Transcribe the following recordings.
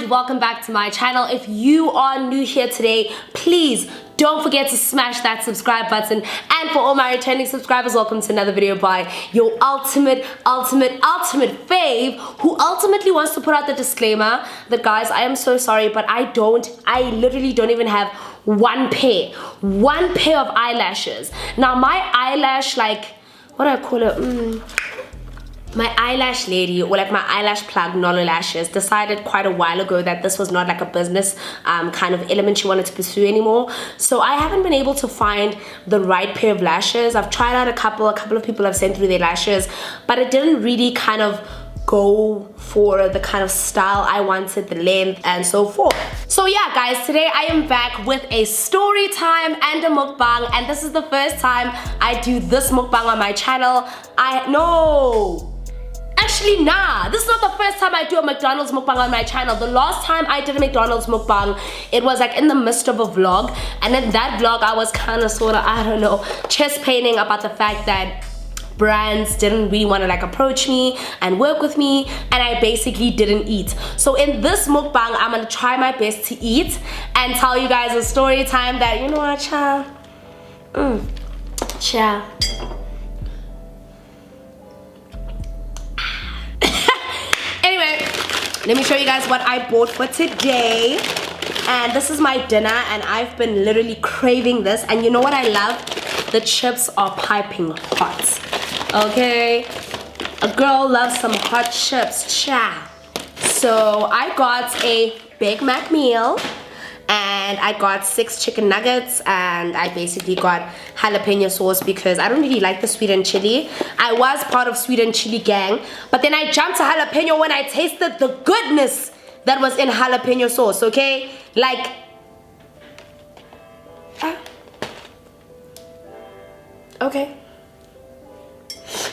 welcome back to my channel. If you are new here today, please don't forget to smash that subscribe button. And for all my returning subscribers, welcome to another video by your ultimate fave, who ultimately wants to put out the disclaimer that, guys, I am so sorry, but I literally don't even have one pair of eyelashes. Now my eyelash, like, what do I call it? My eyelash lady, or like my eyelash plug, Nolo Lashes, decided quite a while ago that this was not like a business kind of element she wanted to pursue anymore. So I haven't been able to find the right pair of lashes. I've tried out a couple of people have sent through their lashes, but it didn't really kind of go for the kind of style I wanted, the length and so forth. So yeah, guys, today I am back with a story time and a mukbang, and this is the first time I do this mukbang on my channel. Actually, nah, this is not the first time I do a McDonald's mukbang on my channel. The last time I did a McDonald's mukbang, it was like in the midst of a vlog, and in that vlog I was kind of sort of, I don't know, chest paining about the fact that brands didn't really want to like approach me and work with me, and I basically didn't eat. So in this mukbang, I'm gonna try my best to eat and tell you guys a story time that, you know what, child? Child. Anyway, let me show you guys what I bought for today. And this is my dinner, and I've been literally craving this. And you know what I love? The chips are piping hot. Okay, a girl loves some hot chips, cha. So I got a Big Mac meal, and I got 6 chicken nuggets, and I basically got jalapeno sauce because I don't really like the sweet and chili. I was part of sweet and chili gang, but then I jumped to jalapeno when I tasted the goodness that was in jalapeno sauce, okay? Like, okay.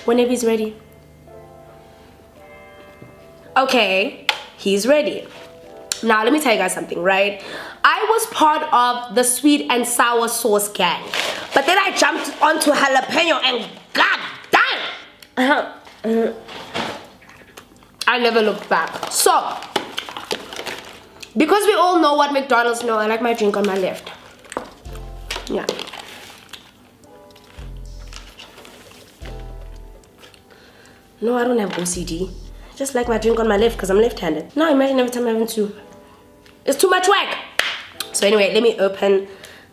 Whenever he's ready. Okay, he's ready. Now let me tell you guys something, right? I was part of the sweet and sour sauce gang, but then I jumped onto jalapeno and god damn, I never looked back. So, because we all know what McDonald's know, I like my drink on my left. Yeah. No, I don't have OCD. Just like my drink on my left because I'm left-handed. Now imagine every time I'm having two. It's too much work. So anyway, let me open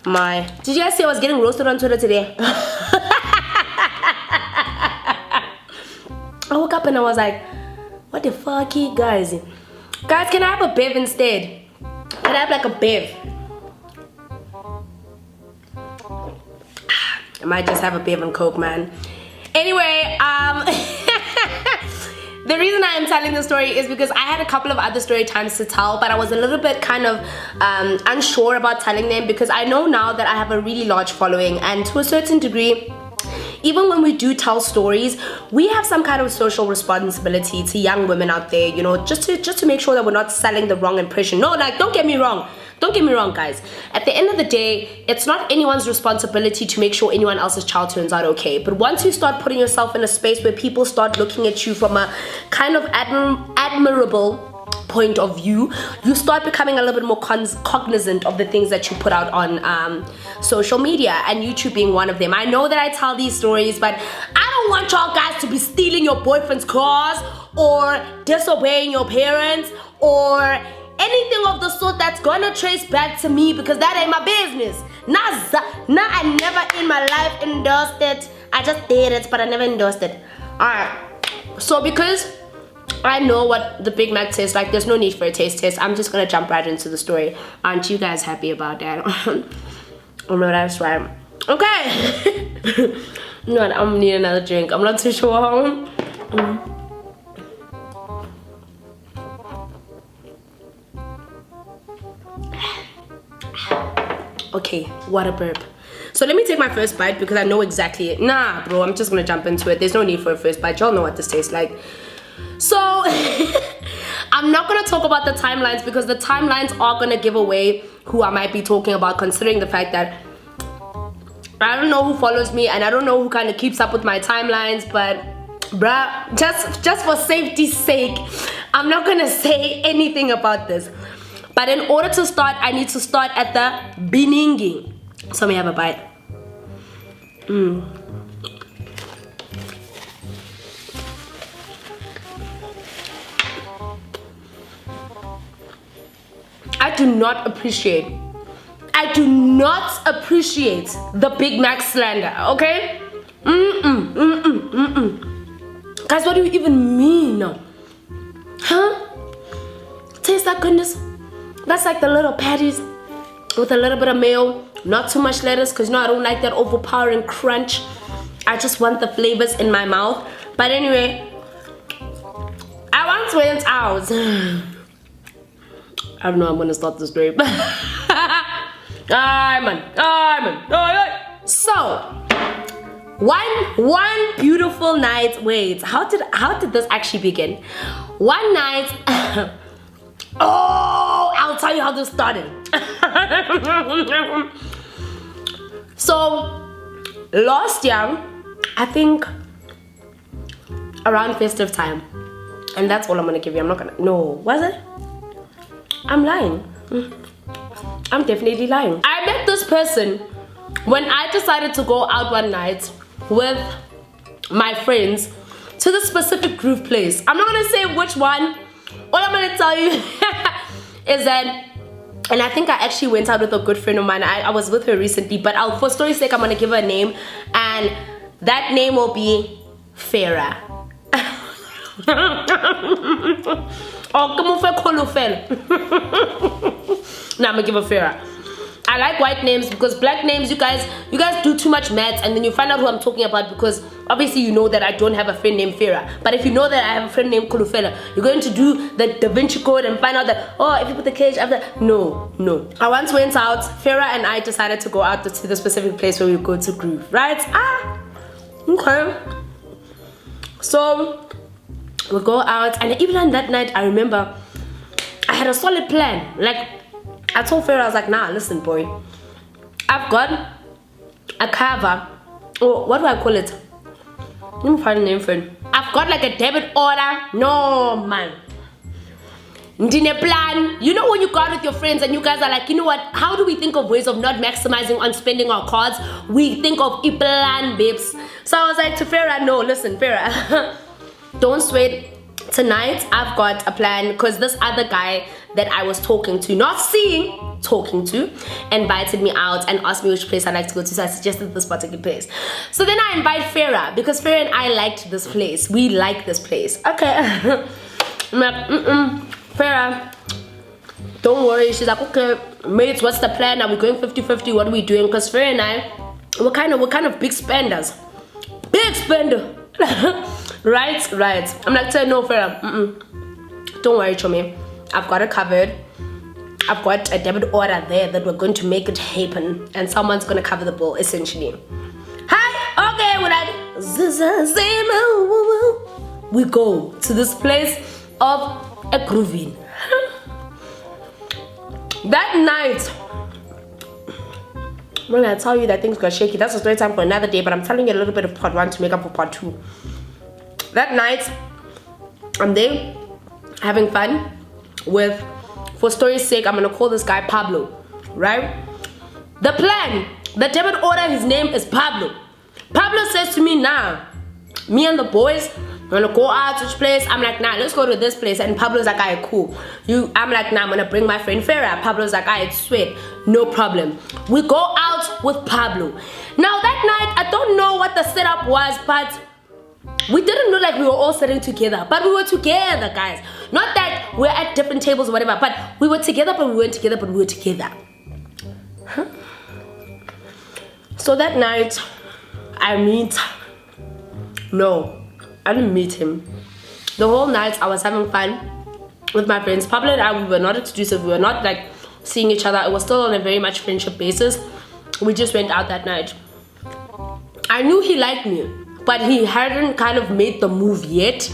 my... Did you guys see I was getting roasted on Twitter today? I woke up and I was like, what the fuck, guys? Guys, can I have a bev instead? Can I have like a bev? I might just have a bev and coke, man. Anyway, the reason I am telling this story is because I had a couple of other story times to tell, but I was a little bit kind of unsure about telling them because I know now that I have a really large following, and to a certain degree, even when we do tell stories, we have some kind of social responsibility to young women out there, you know, just to make sure that we're not selling the wrong impression. No, like, don't get me wrong. Don't get me wrong, guys. At the end of the day, it's not anyone's responsibility to make sure anyone else's child turns out okay. But once you start putting yourself in a space where people start looking at you from a kind of admirable point of view, you start becoming a little bit more cognizant of the things that you put out on social media, and YouTube being one of them. I know that I tell these stories, but I don't want y'all guys to be stealing your boyfriend's cars or disobeying your parents or anything of the sort that's gonna trace back to me, because that ain't my business. Nah, I never in my life endorsed it. I just did it, but I never endorsed it. Alright, so because I know what the Big Mac tastes like, there's no need for a taste test. I'm just gonna jump right into the story. Aren't you guys happy about that? Oh no, that's right. Okay. No, I'm gonna need another drink. I'm not too sure how. Okay, what a burp. So let me take my first bite because I know exactly. Nah, bro, I'm just gonna jump into it. There's no need for a first bite. Y'all know what this tastes like. So I'm not gonna talk about the timelines because the timelines are gonna give away who I might be talking about, considering the fact that I don't know who follows me and I don't know who kind of keeps up with my timelines, but bruh, just for safety's sake, I'm not gonna say anything about this. But in order to start, I need to start at the beginning. So let me have a bite. I do not appreciate the Big Mac slander, okay? Guys, what do you even mean? Huh? Taste that goodness. That's like the little patties with a little bit of mayo, not too much lettuce, because you know I don't like that overpowering crunch. I just want the flavors in my mouth. But anyway, I once went out. I don't know, I'm gonna start the story. So one beautiful night. Wait, how did this actually begin? One night. Oh, I'll tell you how this started. So last year, I think around festive time, and that's all I'm gonna give you. I'm not gonna. No, was it? I'm lying. I'm definitely lying. I met this person when I decided to go out one night with my friends to the specific groove place. I'm not gonna say which one. All I'm gonna tell you is that, and I think I actually went out with a good friend of mine. I was with her recently, but for story's sake, I'm gonna give her a name, and that name will be Farah. Oh, come on, Now I'm gonna give her Farah. I like white names because black names, you guys do too much maths, and then you find out who I'm talking about, because obviously you know that I don't have a friend named Farah. But if you know that I have a friend named Kulufela, you're going to do the Da Vinci Code and find out that, oh, if you put the cage after. No. I once went out, Farah and I decided to go out to the specific place where we go to groove, right? Okay. So we go out, and even on that night, I remember I had a solid plan. Like, I told Farah, I was like, nah, listen, boy. I've got a cover. Oh, what do I call it? Let me find a name for it. I've got like a debit order. No, man. Ndine plan. You know when you go out with your friends and you guys are like, you know what? How do we think of ways of not maximizing on spending our cards? We think of a plan, babes. So I was like to Farah, no, listen, Farah. Don't sweat. Tonight I've got a plan, because this other guy that I was talking to, invited me out and asked me which place I'd like to go to. So I suggested this particular place. So then I invite Farah, because Farah and I liked this place. We like this place. Okay. I'm like, Farah, don't worry. She's like, okay, mates, what's the plan? Are we going 50-50? What are we doing? Because Farah and I, we're kind of big spenders. Big spender. Right. I'm like, no, Farah, don't worry, Chomi. I've got it covered. I've got a debit order there that we're going to make it happen, and someone's gonna cover the bill, essentially. Hi, okay, we're like, we go to this place of a grooving. That night, when I tell you that things got shaky, that's a story time for another day, but I'm telling you a little bit of part 1 to make up for part 2. That night, I'm there having fun with, for story's sake, I'm gonna call this guy Pablo, right? The plan, the debit order, his name is Pablo. Pablo says to me, nah, me and the boys, we're gonna go out to this place. I'm like, nah, let's go to this place. And Pablo's like, alright, cool. I'm like, nah, I'm gonna bring my friend Farah. Pablo's like, alright, sweet, no problem. We go out with Pablo. Now that night, I don't know what the setup was, but we didn't know like we were all sitting together, but we were together, guys. Not that we're at different tables or whatever, but we were together, but we weren't together, but we were together. Huh? So that night, I didn't meet him. The whole night, I was having fun with my friends. Pablo and I, we were not exclusive. We were not like seeing each other. It was still on a very much friendship basis. We just went out that night. I knew he liked me, but he hadn't kind of made the move yet,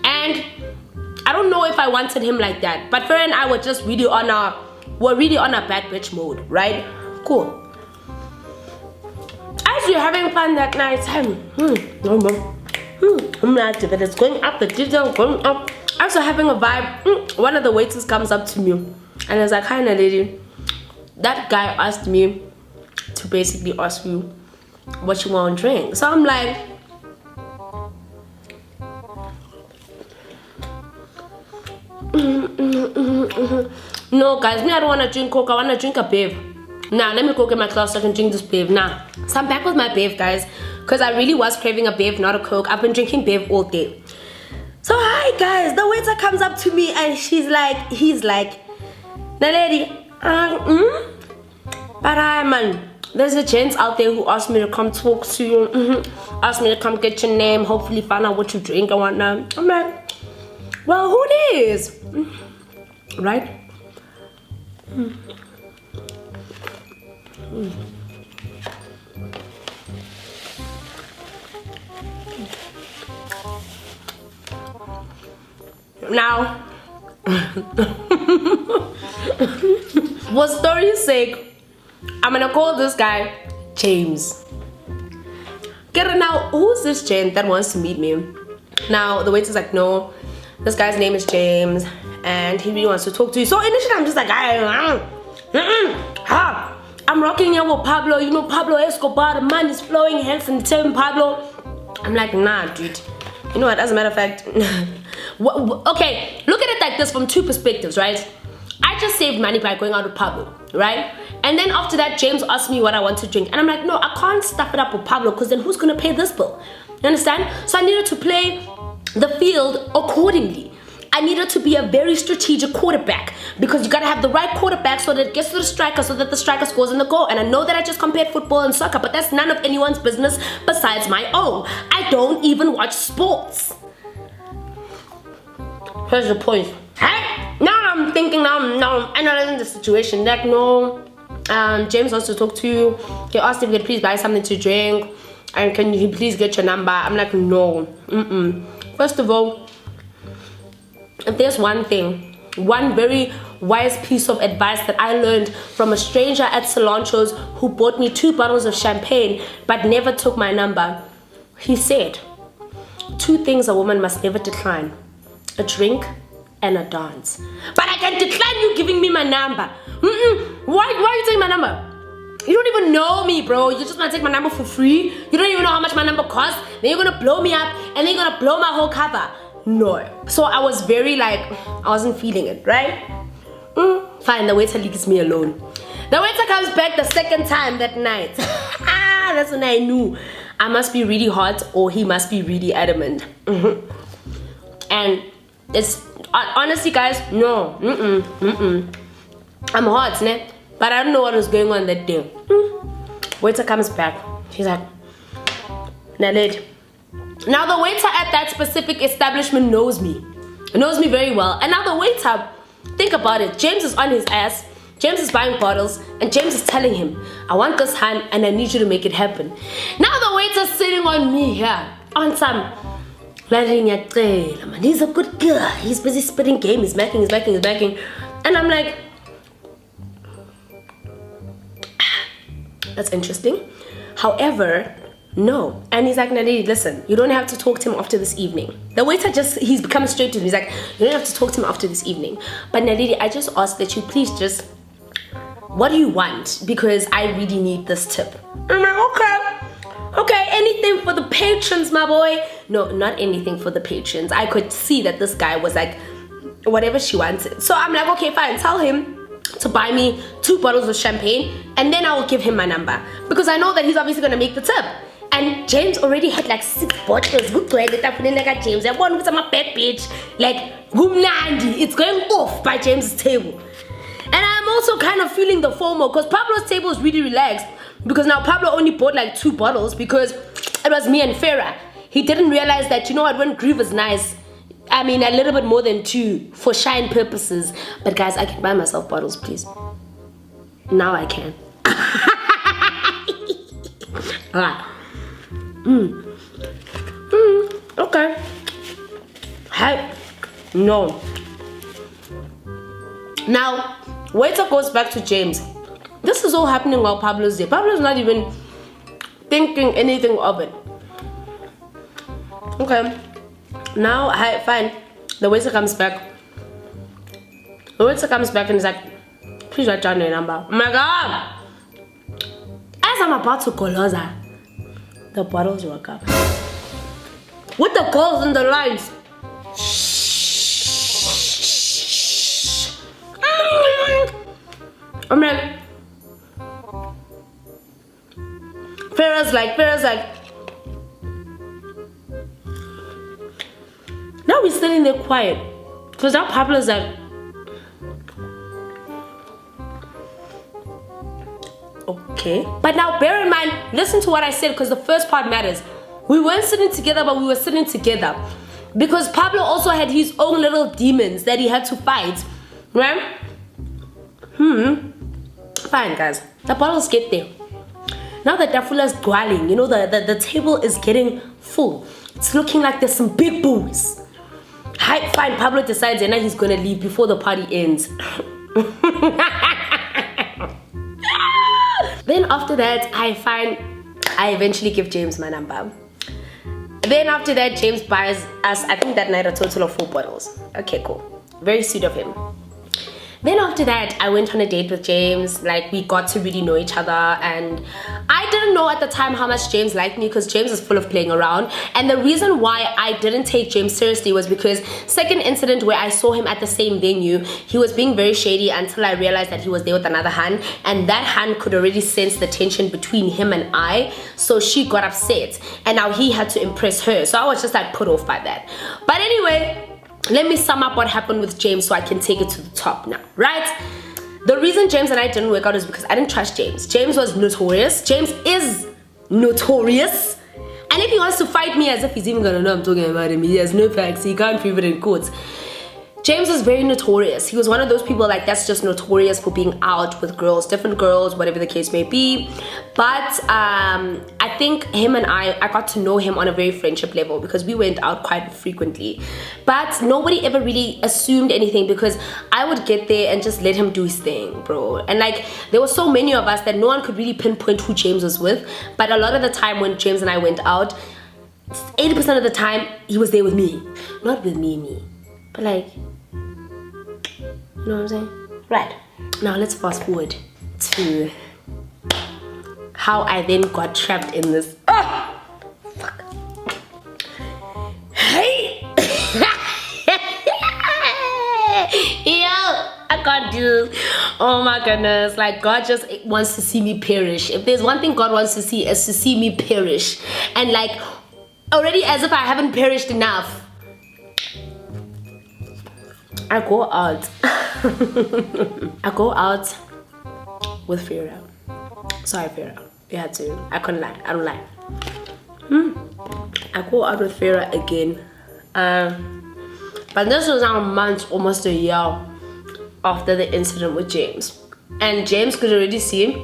and I don't know if I wanted him like that. But Farah and I were just really on a bad bitch mode, right? Cool. As we're having fun that night, I'm not that it's going up, the detail going up. As we're having a vibe, one of the waiters comes up to me And I was like, hi Naledi. That guy asked me to basically ask you what you want to drink. So I'm like, no guys, me I don't want to drink Coke, I want to drink a bev. Now let me go get my class so I can drink this bev now. So I'm back with my bev, guys, because I really was craving a bev, not a Coke. I've been drinking bev all day. So hi guys, the waiter comes up to me and he's like, Naledi, but hi man, there's a gent out there who asked me to come talk to you, asked me to come get your name, hopefully find out what you drink and whatnot. I'm like, well, who it is? Right? Now, for story's sake, I'm gonna call this guy James. Get it now, who's this gent that wants to meet me? Now, the waiter's like, no, this guy's name is James and he really wants to talk to you. So initially I'm just like, I'm rocking here with Pablo, you know Pablo Escobar, the money is flowing, hence and telling Pablo. I'm like, nah dude, you know what, as a matter of fact, okay, look at it like this from two perspectives, right? I just saved money by going out with Pablo, right? And then after that, James asked me what I want to drink. And I'm like, no, I can't stuff it up with Pablo because then who's gonna pay this bill? You understand? So I needed to play the field accordingly. I needed to be a very strategic quarterback because you gotta have the right quarterback so that it gets to the striker so that the striker scores in the goal. And I know that I just compared football and soccer, but that's none of anyone's business besides my own. I don't even watch sports. Here's the point. Hey, now I'm thinking, now I'm analyzing the situation. Like, no, James wants to talk to you. He asked if he could please buy something to drink. And can you please get your number? I'm like, no. First of all, if there's one thing, one very wise piece of advice that I learned from a stranger at Cilantro's who bought me 2 bottles of champagne but never took my number. He said, 2 things a woman must never decline: a drink and a dance. But I can decline you giving me my number. Why are you taking my number? You don't even know me, bro. You just want to take my number for free. You don't even know how much my number costs. Then you're gonna blow me up and then you're gonna blow my whole cover. No. So I was very like, I wasn't feeling it, right? Fine, the waiter leaves me alone. The waiter comes back the second time that night. That's when I knew I must be really hot or he must be really adamant. And it's honestly, guys, no. I'm hot, ne? But I don't know what was going on that day. Waiter comes back. She's like, Naledi. Now the waiter at that specific establishment knows me. Knows me very well. And now the waiter, think about it. James is on his ass. James is buying bottles. And James is telling him, I want this hand and I need you to make it happen. Now the waiter's sitting on me here. On some, he's a good guy. He's busy spitting game. He's backing. And I'm like, that's interesting. However, no. And he's like, Naledi, listen, you don't have to talk to him after this evening. The waiter he's becoming straight to me. He's like, you don't have to talk to him after this evening. But Naledi, I just ask that you please just, what do you want? Because I really need this tip. I'm like, okay, anything for the patrons, my boy. No, not anything for the patrons. I could see that this guy was like, whatever she wanted. So I'm like, okay, fine, tell him to buy me 2 bottles of champagne and then I will give him my number because I know that he's obviously gonna make the tip. And James already had like 6 bottles. Good to like James. I want with my bad bitch. Like it's going off by James's table. And I'm also kind of feeling the FOMO because Pablo's table is really relaxed because now Pablo only bought like 2 bottles because it was me and Farah. He didn't realize that, you know what, when Groove is nice, I mean a little bit more than 2 for shine purposes. But guys, I can buy myself bottles, please. Now I can. Alright. Okay. Hey. No. Now, waiter goes back to James. This is all happening while Pablo's there. Pablo's not even thinking anything of it. Okay. Now, fine. The waiter comes back. The waiter comes back and is like, Please write down your number. Oh my god! As I'm about to colosa, the bottles woke up. With the calls and the lines. I'm like, Farrah's like, now we're sitting there quiet. Because now Pablo's like, okay. But now bear in mind, listen to what I said because the first part matters. We weren't sitting together, but we were sitting together. Because Pablo also had his own little demons that he had to fight. Right? Fine, guys. The bottles get there. Now that Dafula is dwelling, you know, the table is getting full. It's looking like there's some big booze. Hi, fine, Pablo decides and now he's gonna leave before the party ends. Then after that, I eventually give James my number. Then after that, James buys us, I think that night, a total of 4 bottles. Okay, cool. Very sweet of him. Then after that, I went on a date with James. Like, we got to really know each other, and I didn't know at the time how much James liked me because James is full of playing around. And the reason why I didn't take James seriously was because second incident where I saw him at the same venue, he was being very shady until I realized that he was there with another hand, and that hand could already sense the tension between him and I, so she got upset, and now he had to impress her. So I was just like put off by that. But anyway, let me sum up what happened with James so I can take it to the top now, right? The reason James and I didn't work out is because I didn't trust James. James was notorious. James is notorious. And if he wants to fight me as if he's even gonna know I'm talking about him, he has no facts, he can't prove it in court. James was very notorious. He was one of those people like that's just notorious for being out with girls, different girls, whatever the case may be. But I think him and I got to know him on a very friendship level because we went out quite frequently. But nobody ever really assumed anything because I would get there and just let him do his thing, bro. And like, there were so many of us that no one could really pinpoint who James was with. But a lot of the time when James and I went out, 80% of the time, he was there with me. Not with me. But like, you know what I'm saying? Right. Now let's fast forward to how I then got trapped in this. Oh! Fuck. Hey! Yo! I can't do this. Oh my goodness. Like, God just wants to see me perish. If there's one thing God wants to see, is to see me perish. And like, already as if I haven't perished enough, I go out. I go out with Farrah. Sorry, Farrah. You had to. I couldn't lie. I don't lie. I go out with Farrah again. But this was now a month, almost a year after the incident with James. And James could already see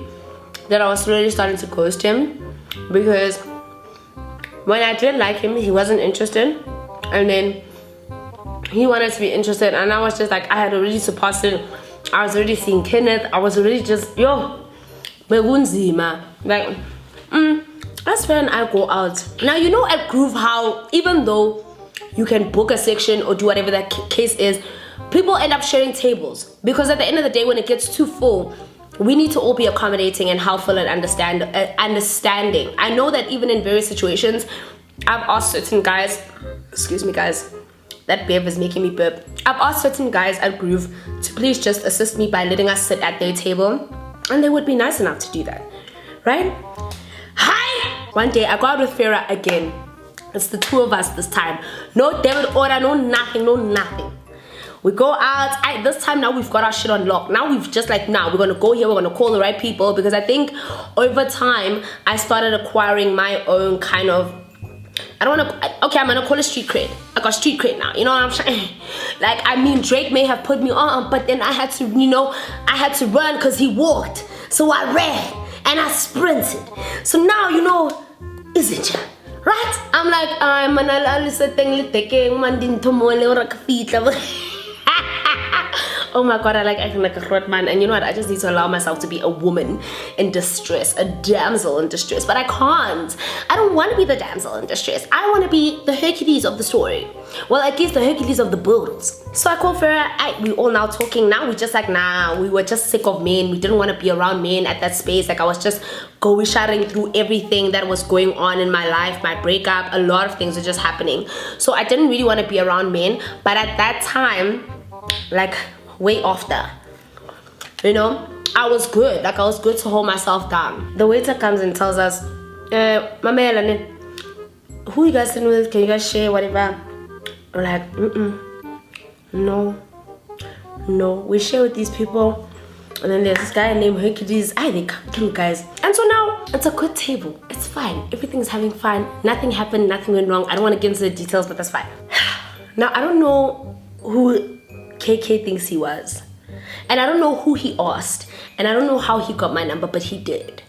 that I was slowly starting to ghost him because when I didn't like him, he wasn't interested. And then he wanted to be interested, and I was just like, I had already surpassed it. I was already seeing Kenneth. I was already just, yo, like, that's when I go out. Now, you know at Groove how even though you can book a section or do whatever that case is, people end up sharing tables because at the end of the day, when it gets too full, we need to all be accommodating and helpful and understanding. I know that even in various situations, I've asked certain guys, excuse me guys, that babe is making me burp. I've asked certain guys at Groove to please just assist me by letting us sit at their table, and they would be nice enough to do that, right? Hi! One day I go out with Farrah again. It's the two of us this time. No debit order, no nothing. We go out. This time now we've got our shit on lock. Now we've just like, we're gonna go here, we're gonna call the right people, because I think over time I started acquiring my own kind of, I'm gonna call it street cred. I got street cred now, you know what I'm saying? Like, I mean, Drake may have put me on, but then I had to, I had to run because he walked. So I ran and I sprinted. So now, isn't ya? Right? I'm like, I'm oh my god, I like acting like a hot man. And you know what? I just need to allow myself to be a woman in distress, a damsel in distress. But I can't. I don't want to be the damsel in distress. I want to be the Hercules of the story. Well, at least the Hercules of the builds. So I called Farah. We all now talking. Now we just like, nah, we were just sick of men. We didn't want to be around men at that space. Like I was just sharing through everything that was going on in my life, my breakup, a lot of things were just happening. So I didn't really want to be around men. But at that time, like way after, you know, I was good. Like I was good to hold myself down. The waiter comes and tells us, Mallela, who you guys sitting with? Can you guys share whatever? We're like, no, we share with these people. And then there's this guy named Hercules. They come through, guys. And so now it's a good table. It's fine. Everything's having fun. Nothing happened. Nothing went wrong. I don't want to get into the details, but that's fine. Now I don't know who KK thinks he was, and I don't know who he asked, and I don't know how he got my number, but he did.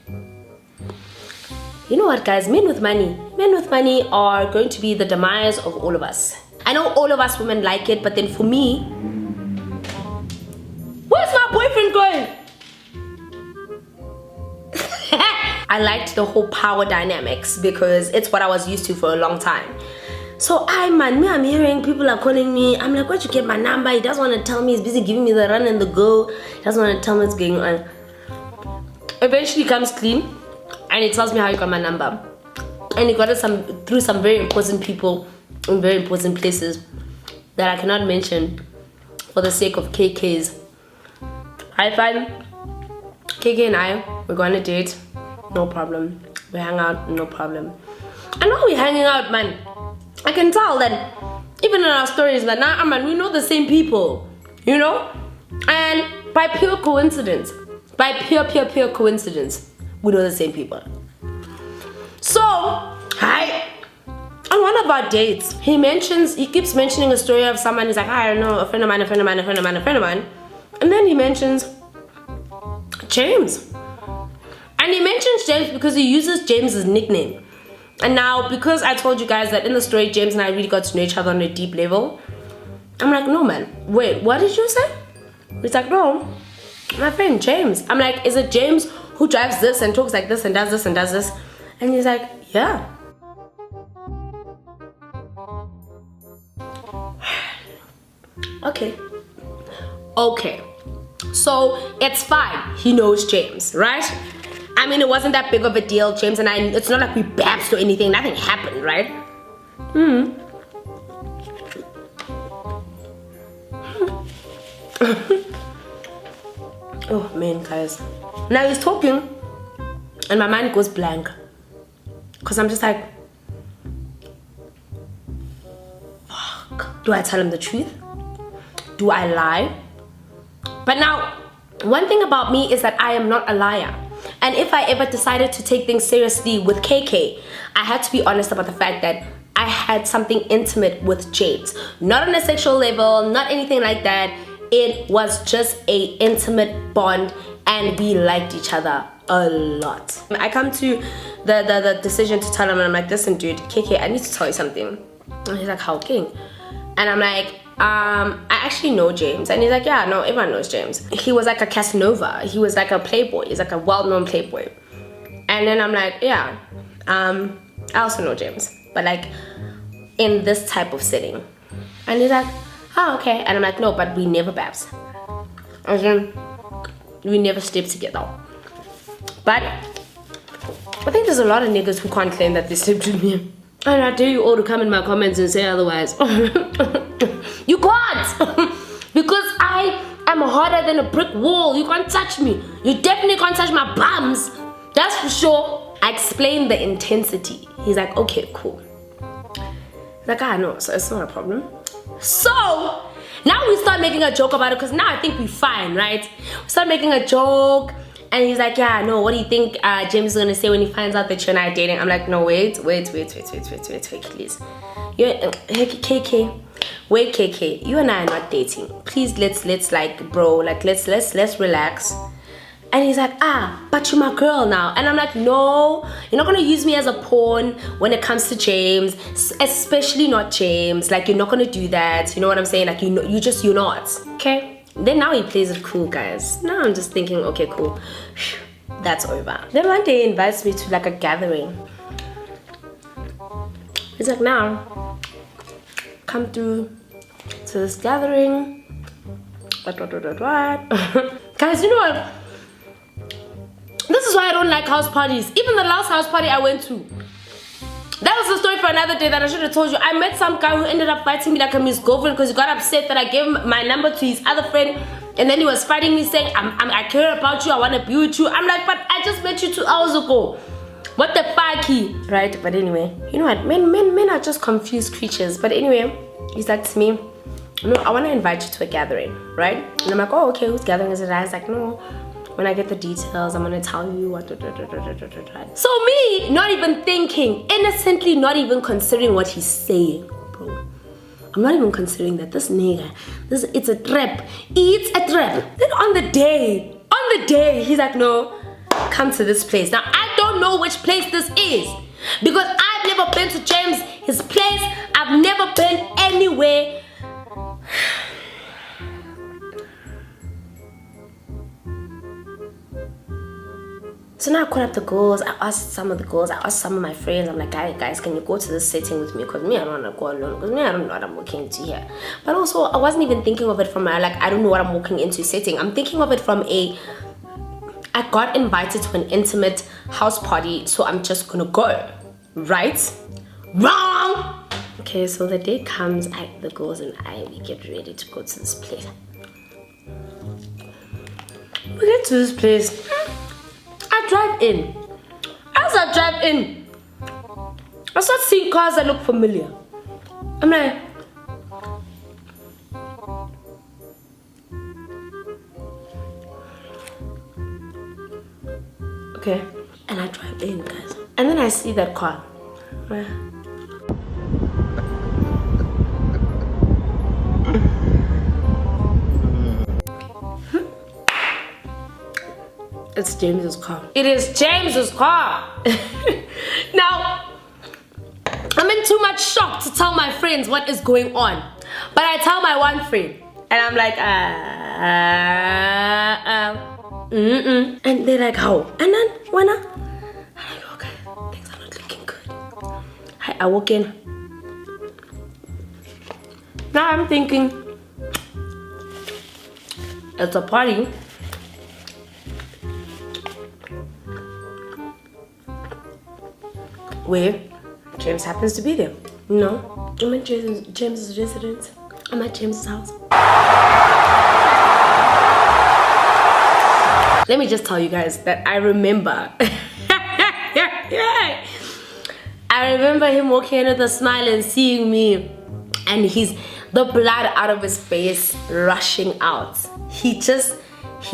You know what, guys? Men with money are going to be the demise of all of us. I know all of us women like it, but then for me, where's my boyfriend going? I liked the whole power dynamics because it's what I was used to for a long time. So I'm hearing people are calling me. I'm like, where'd you get my number? He doesn't want to tell me. He's busy giving me the run and the go. He doesn't want to tell me what's going on. Eventually he comes clean and he tells me how he got my number. And he got it through some very important people in very important places that I cannot mention for the sake of KK's. I find KK and I, we're going on a date, no problem. We hang out, no problem. And now we're hanging out, man. I can tell that even in our stories that now, man, we know the same people, you know? And by pure coincidence, pure coincidence, we know the same people. So, on one of our dates, he keeps mentioning a story of someone. He's like, I don't know, a friend of mine. And then he mentions James. And he mentions James because he uses James's nickname. And now, because I told you guys that in the story, James and I really got to know each other on a deep level, I'm like, no, man. Wait, what did you say? He's like, no, my friend James. I'm like, is it James who drives this and talks like this and does this and does this? And he's like, yeah. Okay. So it's fine. He knows James, right? I mean, it wasn't that big of a deal. James and I, it's not like we babsed or anything. Nothing happened, right? Oh, man, guys. Now he's talking, and my mind goes blank. Because I'm just like, fuck. Do I tell him the truth? Do I lie? But now, one thing about me is that I am not a liar. And if I ever decided to take things seriously with KK, I had to be honest about the fact that I had something intimate with James. Not on a sexual level, not anything like that. It was just a intimate bond and we liked each other a lot. I come to the decision to tell him and I'm like, listen dude, KK, I need to tell you something. And he's like, how king? And I'm like, I actually know James. And he's like, yeah, no, everyone knows James. He was like a Casanova. He was like a playboy. He's like a well-known playboy. And then I'm like, yeah, I also know James. But like, in this type of setting. And he's like, oh, okay. And I'm like, no, but we never babs. And then we never slept together. But I think there's a lot of niggas who can't claim that they slept with me. And I dare you all to come in my comments and say otherwise. You can't! Because I am harder than a brick wall. You can't touch me. You definitely can't touch my bums. That's for sure. I explained the intensity. He's like, okay, cool. He's like, no, so it's not a problem. So, now we start making a joke about it because now I think we're fine, right? We start making a joke. And he's like, yeah, no, what do you think James is gonna say when he finds out that you're and I are dating? I'm like, no, wait, please. KK, wait, KK, you and I are not dating. Please, let's like, bro, like, let's relax. And he's like, but you're my girl now. And I'm like, no, you're not gonna use me as a pawn when it comes to James, especially not James. Like, you're not gonna do that. You know what I'm saying? Like, you're not, okay? Then now he plays it cool, guys. Now I'm just thinking, okay, cool. That's over. Then one day he invites me to like a gathering. He's like, now, come through to this gathering. What? Guys, you know what? This is why I don't like house parties. Even the last house party I went to, that was a story for another day that I should have told you. I met some guy who ended up fighting me like I'm his girlfriend because he got upset that I gave him my number to his other friend, and then he was fighting me saying, I care about you, I want to be with you. I'm like, but I just met you 2 hours ago. What the fuck, right? But anyway, you know what? Men are just confused creatures. But anyway, he's like to me, no, I want to invite you to a gathering, right? And I'm like, oh, okay, whose gathering is it? I was like, no, when I get the details, I'm gonna tell you what. So me, not even thinking, innocently, not even considering what he's saying, bro. I'm not even considering that this nigga, it's a trap. It's a trap. Then on the day, he's like, no, come to this place. Now I don't know which place this is because I've never been to James, his place. I've never been anywhere. So now I called up the girls. I asked some of the girls. I asked some of my friends. I'm like, guys, can you go to this setting with me? Because me, I don't want to go alone. Because me, I don't know what I'm walking into here. But also, I wasn't even thinking of it from a, like, I don't know what I'm walking into setting. I'm thinking of it from a, I got invited to an intimate house party, so I'm just gonna go. Right? Wrong! Okay, so the day comes, the girls and we get ready to go to this place. We get to this place. I drive in. As I drive in, I start seeing cars that look familiar. I'm like, okay. And I drive in, guys. And then I see that car. It's James's car. It is James's car. Now, I'm in too much shock to tell my friends what is going on. But I tell my one friend, and I'm like, And they're like, how? And then, when I'm like, okay, things are not looking good. I walk in. Now I'm thinking, it's a party. Where James happens to be there. No, I'm at James's residence. I'm at James's house. Let me just tell you guys that I remember. I remember him walking in with a smile and seeing me, and the blood out of his face rushing out. He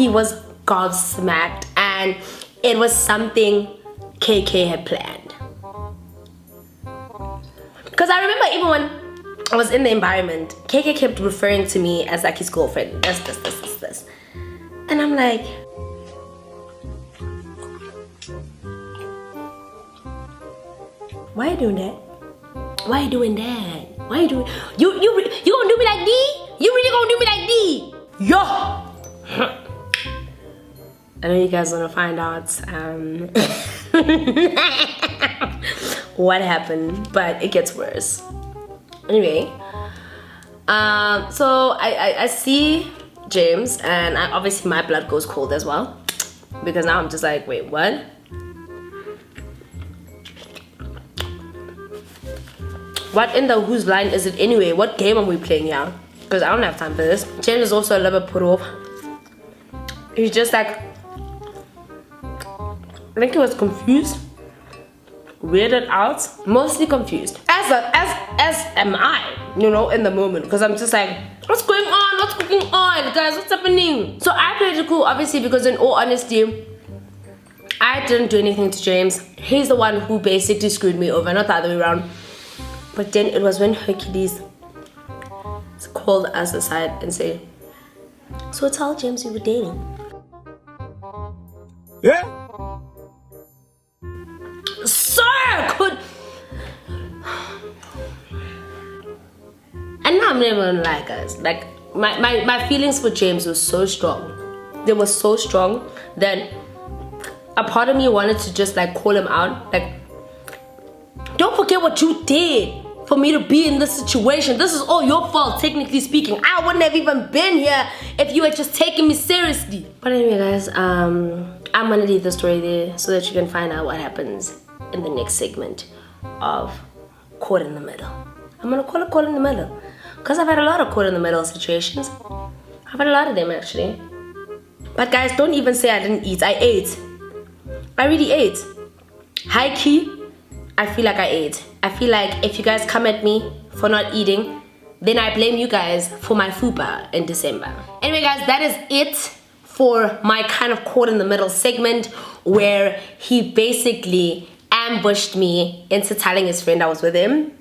was gobsmacked, and it was something KK had planned. Because I remember even when I was in the environment, KK kept referring to me as like his girlfriend. This. And I'm like, why are you doing that? Why are you doing that? Why are you doing? You gonna do me like D? You really gonna do me like D? Yo! I know you guys wanna find out what happened, but it gets worse. Anyway, so I see James, and obviously my blood goes cold as well, because now I'm just like, wait, what? What in the whose line is it anyway? What game are we playing here? Because I don't have time for this. James is also a little bit put off. He's just like, I think he was confused, weirded out, mostly confused. As am I, you know, in the moment, because I'm just like, what's going on? What's going on, guys? What's happening? So I played it cool, obviously, because in all honesty, I didn't do anything to James. He's the one who basically screwed me over, not the other way around. But then it was when Hercules called us aside and said, so tell James you were dating. Yeah? Sir, could... And now I'm never gonna lie, guys. Like, my feelings for James were so strong. They were so strong that a part of me wanted to just like call him out. Like, don't forget what you did for me to be in this situation. This is all your fault, technically speaking. I wouldn't have even been here if you had just taken me seriously. But anyway, guys, I'm gonna leave the story there so that you can find out what happens in the next segment of Caught in the Middle. I'm gonna call it Caught in the Middle because I've had a lot of caught in the middle situations. I've had a lot of them actually. But guys, don't even say I didn't eat. I ate. I really ate. High key, I feel like I ate. I feel like if you guys come at me for not eating, then I blame you guys for my fupa in December. Anyway guys, that is it for my kind of caught in the middle segment where he basically ambushed me into telling his friend I was with him.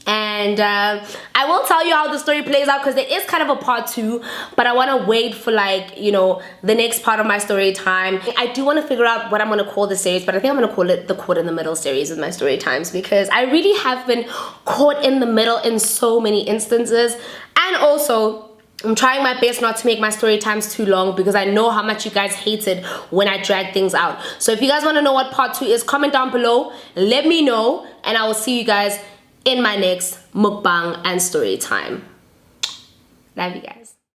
And I will tell you how the story plays out because there is kind of a part 2, but I want to wait for like, you know, the next part of my story time. I do want to figure out what I'm going to call the series, but I think I'm going to call it the Caught in the Middle series with my story times because I really have been caught in the middle in so many instances. And also, I'm trying my best not to make my story times too long because I know how much you guys hate it when I drag things out. So if you guys want to know what part 2 is, comment down below, let me know, and I will see you guys in my next mukbang and story time. Love you guys.